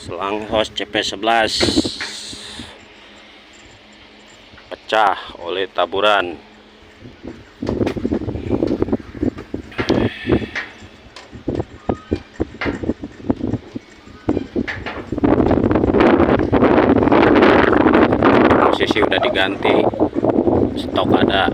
selang hos CP11 pecah oleh taburan. Posisi udah diganti, stok ada.